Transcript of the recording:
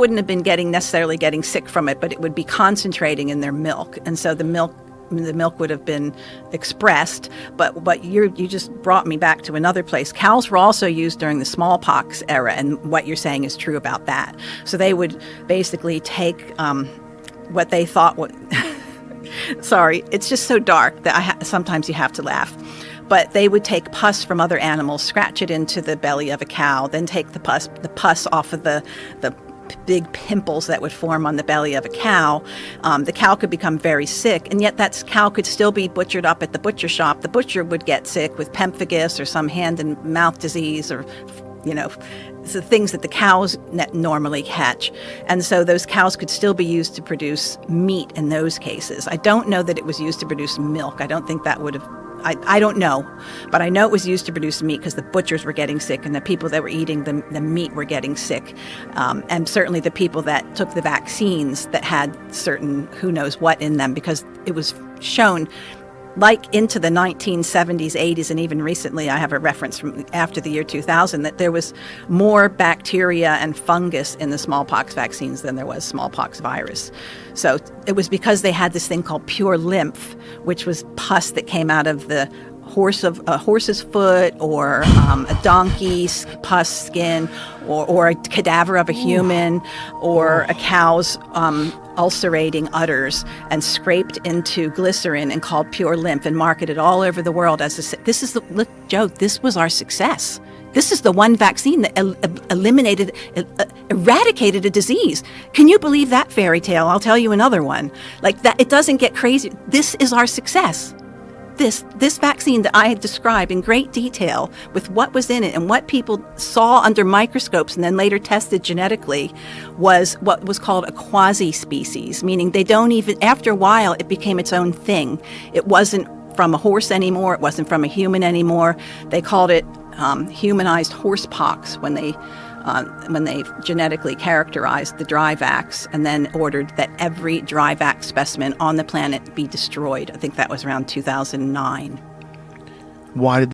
wouldn't have been necessarily getting sick from it, but it would be concentrating in their milk. And so the milk would have been expressed, but you just brought me back to another place. Cows were also used during the smallpox era, and what you're saying is true about that. So they would basically take what they thought would sorry, it's just so dark that sometimes you have to laugh. But they would take pus from other animals, scratch it into the belly of a cow, then take the pus off of the big pimples that would form on the belly of a cow. The cow could become very sick, and yet that cow could still be butchered up at the butcher shop. The butcher would get sick with pemphigus or some hand and mouth disease, or the things that the cows normally catch. And so those cows could still be used to produce meat in those cases. I don't know that it was used to produce milk. I don't think that would have, I don't know, but I know it was used to produce meat because the butchers were getting sick and the people that were eating the meat were getting sick. And certainly the people that took the vaccines that had certain who knows what in them, because it was shown like into the 1970s, 80s, and even recently, I have a reference from after the year 2000, that there was more bacteria and fungus in the smallpox vaccines than there was smallpox virus. So it was because they had this thing called pure lymph, which was pus that came out of the horse's foot, or a donkey's pus skin, or a cadaver of a human, or a cow's ulcerating udders, and scraped into glycerin and called pure lymph, and marketed all over the world as Joe, this was our success. This is the one vaccine that eradicated a disease. Can you believe that fairy tale? I'll tell you another one. Like that, it doesn't get crazy. This is our success. This vaccine that I had described in great detail with what was in it and what people saw under microscopes and then later tested genetically was what was called a quasi-species, meaning they don't even, after a while, it became its own thing. It wasn't from a horse anymore. It wasn't from a human anymore. They called it humanized horsepox when they genetically characterized the dry vax, and then ordered that every dry vax specimen on the planet be destroyed. I think that was around 2009. Why did